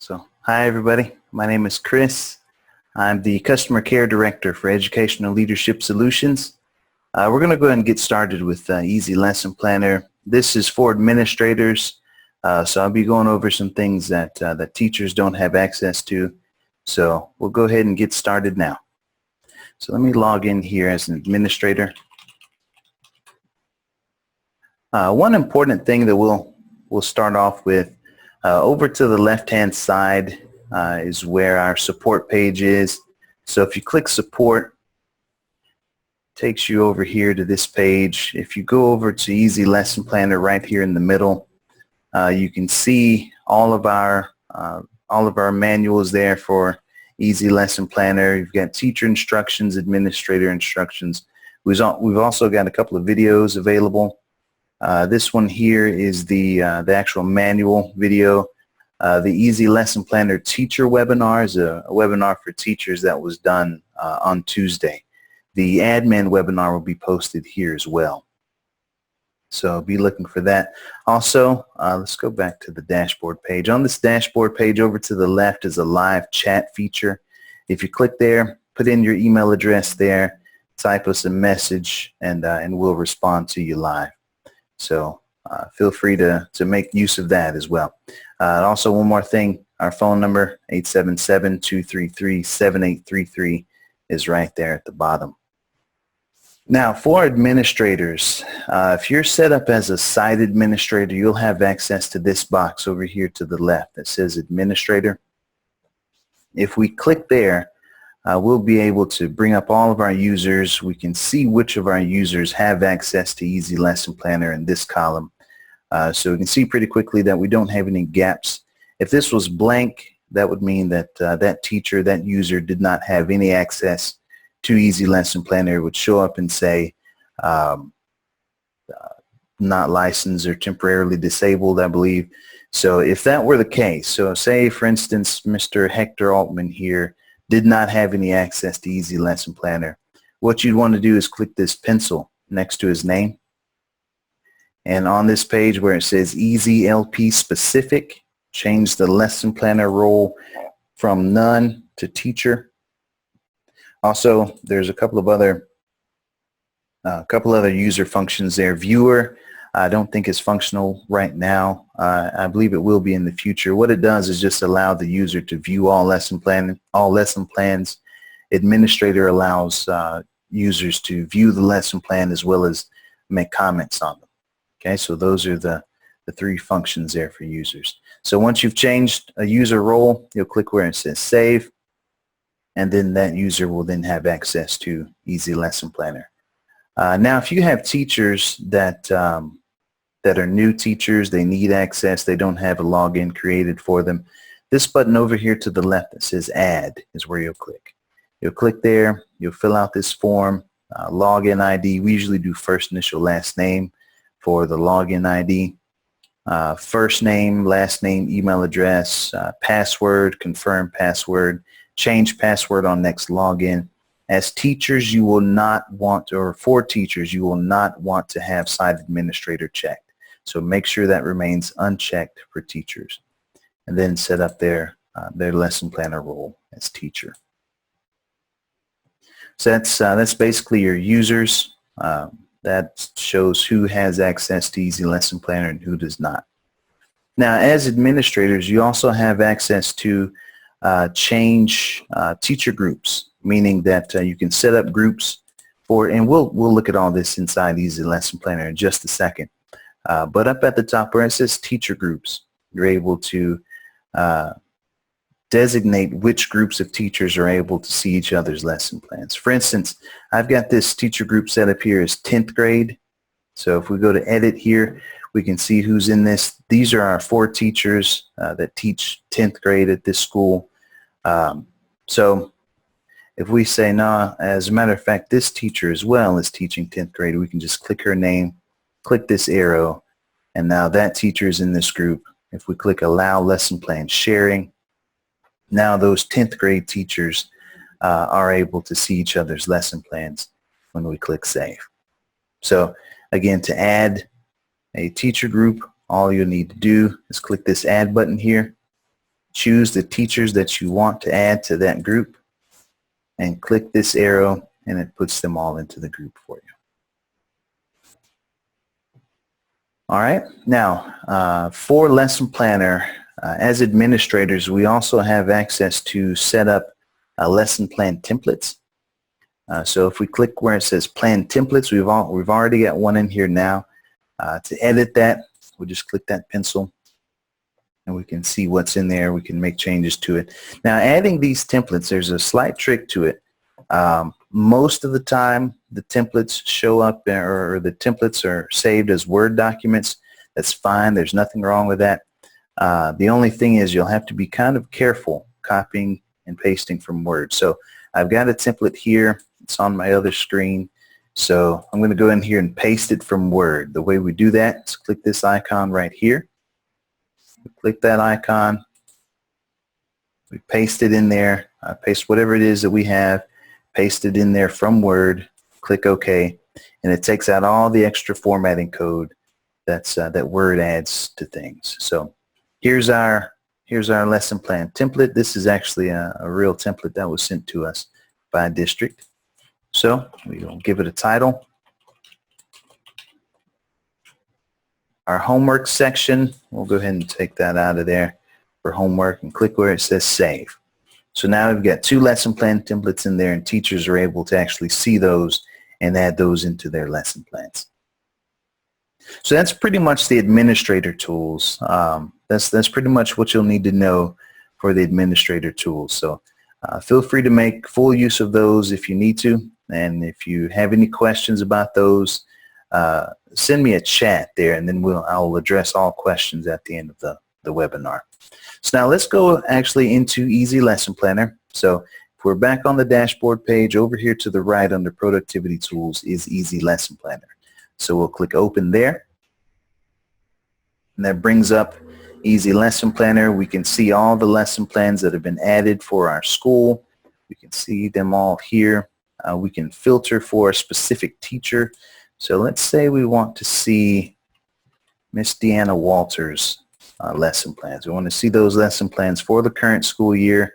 Hi everybody. My name is Chris. I'm the Customer Care Director for Educational Leadership Solutions. We're going to go ahead and get started with Easy Lesson Planner. This is for administrators, so I'll be going over some things that teachers don't have access to. So we'll go ahead and get started now. So let me log in here as an administrator. One important thing that we'll start off with, over to the left-hand side is where our support page is. So if you click support, it takes you over here to this page. If you go over to Easy Lesson Planner right here in the middle, you can see all of our manuals there for Easy Lesson Planner. You've got teacher instructions, administrator instructions. We've also got a couple of videos available. This one here is the actual manual video. The Easy Lesson Planner teacher webinar is a webinar for teachers that was done on Tuesday. The admin webinar will be posted here as well. So be looking for that. Also, let's go back to the dashboard page. On this dashboard page over to the left is a live chat feature. If you click there, put in your email address there, type us a message, and we'll respond to you live. So feel free to make use of that as well. Also, one more thing, our phone number, 877-233-7833, is right there at the bottom. Now, for administrators, if you're set up as a site administrator, you'll have access to this box over here to the left that says Administrator. If we click there, we'll be able to bring up all of our users. We can see which of our users have access to Easy Lesson Planner in this column. So we can see pretty quickly that we don't have any gaps. If this was blank, that would mean that that teacher, that user did not have any access to Easy Lesson Planner. It would show up and say not licensed or temporarily disabled, I believe. So if that were the case, so say for instance Mr. Hector Altman here did not have any access to Easy Lesson Planner, what you'd want to do is click this pencil next to his name. And on this page where it says Easy LP Specific, change the Lesson Planner role from none to teacher. Also, there's a couple of other user functions there. Viewer, I don't think is functional right now. I believe it will be in the future. What it does is just allow the user to view all lesson plans. Administrator allows users to view the lesson plan as well as make comments on them. Okay, so those are the three functions there for users. So once you've changed a user role, you'll click where it says Save, and then that user will then have access to Easy Lesson Planner. Now, if you have teachers that are new teachers, they need access, they don't have a login created for them, this button over here to the left that says Add is where you'll click. You'll click there, you'll fill out this form, login ID. We usually do first initial last name for the login ID. First name, last name, email address, password, confirm password, change password on next login. As teachers, you will not want, or for teachers, you will not want to have site administrator checked. So make sure that remains unchecked for teachers. And then set up their lesson planner role as teacher. So that's basically your users. That shows who has access to Easy Lesson Planner and who does not. Now, as administrators, you also have access to change teacher groups, meaning that you can set up groups for, and we'll look at all this inside Easy Lesson Planner in just a second. But up at the top where it says teacher groups, you're able to designate which groups of teachers are able to see each other's lesson plans. For instance, I've got this teacher group set up here as 10th grade. So if we go to edit here, we can see who's in this. These are our 4 teachers that teach 10th grade at this school. So if we say, no, as a matter of fact, this teacher as well is teaching 10th grade, we can just click her name, click this arrow, and now that teacher is in this group. If we click allow lesson plan sharing, now those 10th grade teachers are able to see each other's lesson plans when we click save. So again, to add a teacher group, all you'll need to do is click this add button here. choose the teachers that you want to add to that group, and click this arrow, and it puts them all into the group for you. All right, now for Lesson Planner, as administrators, we also have access to set up lesson plan templates. So if we click where it says Plan Templates, we've already got one in here now. To edit that, we'll just click that pencil, and we can see what's in there. We can make changes to it. Now, adding these templates, there's a slight trick to it. Most of the time, the templates show up, or the templates are saved as Word documents. That's fine. There's nothing wrong with that. The only thing is you'll have to be kind of careful copying and pasting from Word. So I've got a template here. It's on my other screen. So I'm going to go in here and paste it from Word. The way we do that is click this icon right here. Click that icon. We paste it in there. Paste whatever it is that we have. Paste it in there from Word. Click OK. And it takes out all the extra formatting code that Word adds to things. So here's our lesson plan template. This is actually a real template that was sent to us by a district. So we'll give it a title. Our homework section, we'll go ahead and take that out of there for homework and click where it says save. So now we've got 2 lesson plan templates in there, and teachers are able to actually see those and add those into their lesson plans. So that's pretty much the administrator tools. That's pretty much what you'll need to know for the administrator tools. So feel free to make full use of those if you need to. And if you have any questions about those, send me a chat there, and then I'll address all questions at the end of the webinar. So now let's go actually into Easy Lesson Planner. So if we're back on the dashboard page, over here to the right under Productivity Tools is Easy Lesson Planner. So we'll click Open there. And that brings up Easy Lesson Planner. We can see all the lesson plans that have been added for our school. We can see them all here. We can filter for a specific teacher. So let's say we want to see Miss Deanna Walters' lesson plans. We want to see those lesson plans for the current school year,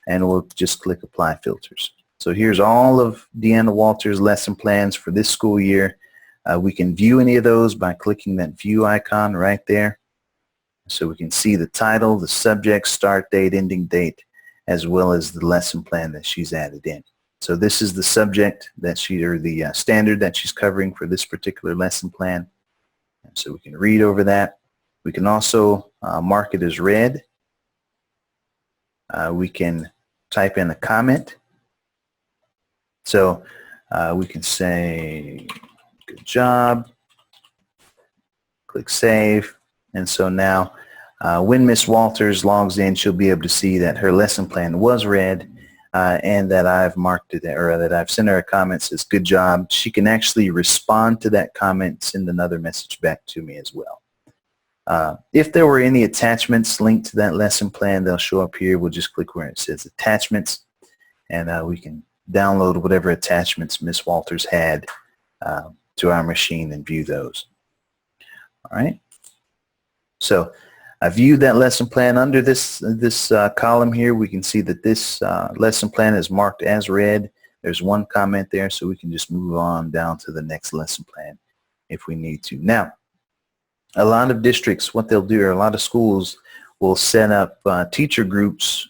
and we'll just click Apply Filters. So here's all of Deanna Walters' lesson plans for this school year. We can view any of those by clicking that View icon right there. So we can see the title, the subject, start date, ending date, as well as the lesson plan that she's added in. So this is the subject that the standard that she's covering for this particular lesson plan. And so we can read over that. We can also mark it as read. We can type in a comment. So we can say, good job, click save. And so now when Miss Walters logs in, she'll be able to see that her lesson plan was read, and that I've marked it, or that I've sent her a comment that says good job. She can actually respond to that comment, send another message back to me as well. If there were any attachments linked to that lesson plan, they'll show up here. We'll just click where it says attachments, and we can download whatever attachments Miss Walters had to our machine and view those. All right. So I viewed that lesson plan. Under this column here, we can see that this lesson plan is marked as read. There's one comment there, so we can just move on down to the next lesson plan if we need to. Now, a lot of districts, what they'll do, or a lot of schools will set up teacher groups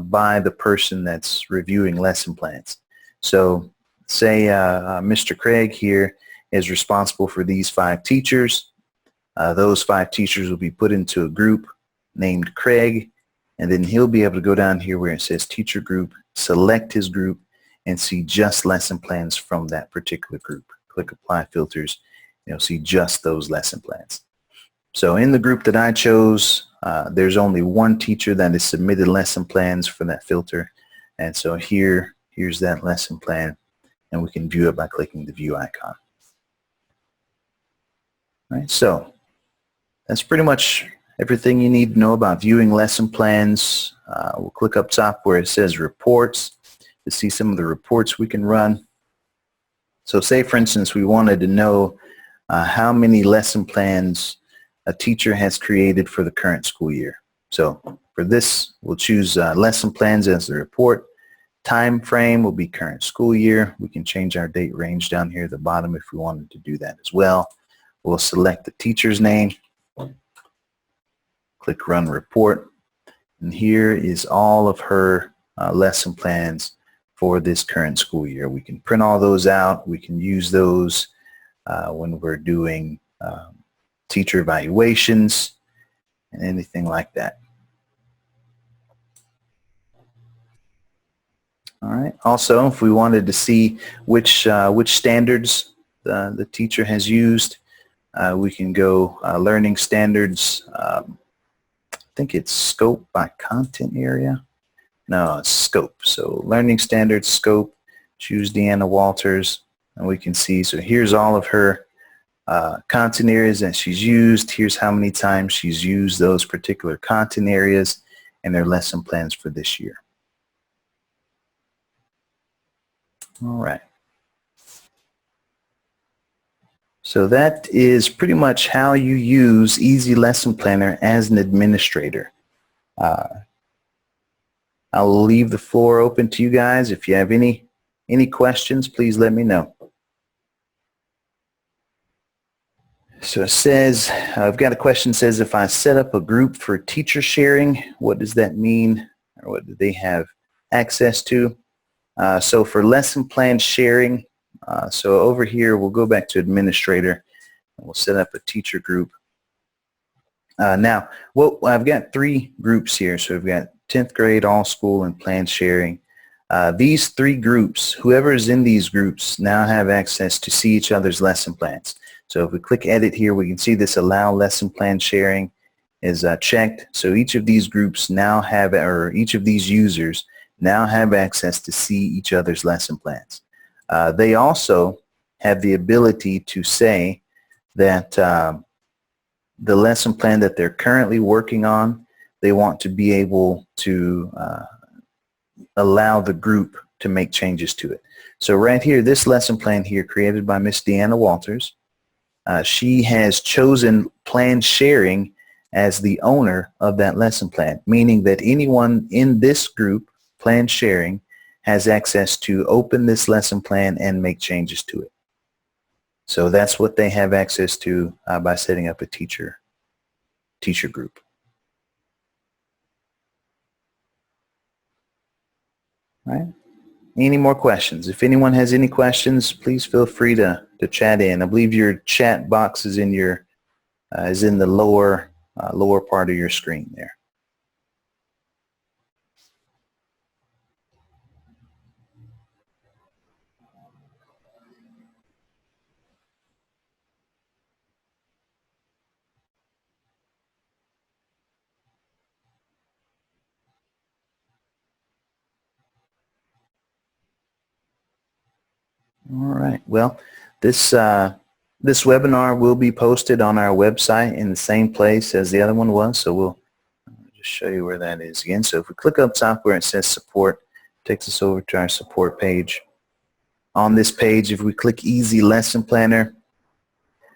by the person that's reviewing lesson plans. So say Mr. Craig here is responsible for these 5 teachers. Those 5 teachers will be put into a group named Craig, and then he'll be able to go down here where it says teacher group, select his group, and see just lesson plans from that particular group. Click Apply Filters, and you'll see just those lesson plans. So in the group that I chose, there's only one teacher that has submitted lesson plans for that filter, and so here's that lesson plan, and we can view it by clicking the View icon. All right, so that's pretty much everything you need to know about viewing lesson plans. We'll click up top where it says Reports to see some of the reports we can run. So say, for instance, we wanted to know how many lesson plans a teacher has created for the current school year. So For this, we'll choose lesson plans as the report. Time frame will be current school year. We can change our date range down here at the bottom if we wanted to do that as well. We'll select the teacher's name. Click Run Report. And here is all of her lesson plans for this current school year. We can print all those out. We can use those when we're doing teacher evaluations and anything like that. All right. Also, if we wanted to see which standards the teacher has used, we can go learning standards. I think it's scope by content area. No, it's scope. So learning standards, scope, choose Deanna Walters, and we can see, so here's all of her content areas that she's used. Here's how many times she's used those particular content areas and their lesson plans for this year. All right. So that is pretty much how you use Easy Lesson Planner as an administrator. I'll leave the floor open to you guys. If you have any questions, please let me know. So it says, I've got a question that says, if I set up a group for teacher sharing, what does that mean, or what do they have access to? So for lesson plan sharing, so over here we'll go back to administrator and we'll set up a teacher group. Now, I've got 3 groups here. So we've got 10th grade, all school, and plan sharing. These 3 groups, whoever is in these groups now have access to see each other's lesson plans. So if we click edit here, we can see this allow lesson plan sharing is checked. So each of these groups now have, or each of these users now have access to see each other's lesson plans. They also have the ability to say that the lesson plan that they're currently working on, they want to be able to allow the group to make changes to it. So right here, this lesson plan here created by Miss Deanna Walters, she has chosen plan sharing as the owner of that lesson plan, meaning that anyone in this group, plan sharing, has access to open this lesson plan and make changes to it. So that's what they have access to by setting up a teacher group. All right. Any more questions? If anyone has any questions, please feel free to chat in. I believe your chat box is in your in the lower part of your screen there. All right. Well, this webinar will be posted on our website in the same place as the other one was. So we'll just show you where that is again. So if we click up top where it says support, it takes us over to our support page. On this page, if we click Easy Lesson Planner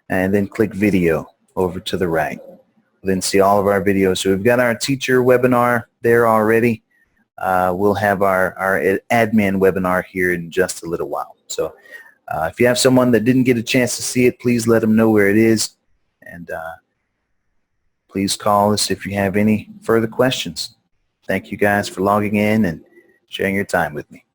and then click Video over to the right, we'll then see all of our videos. So we've got our teacher webinar there already. We'll have our admin webinar here in just a little while. So if you have someone that didn't get a chance to see it, please let them know where it is. And please call us if you have any further questions. Thank you guys for logging in and sharing your time with me.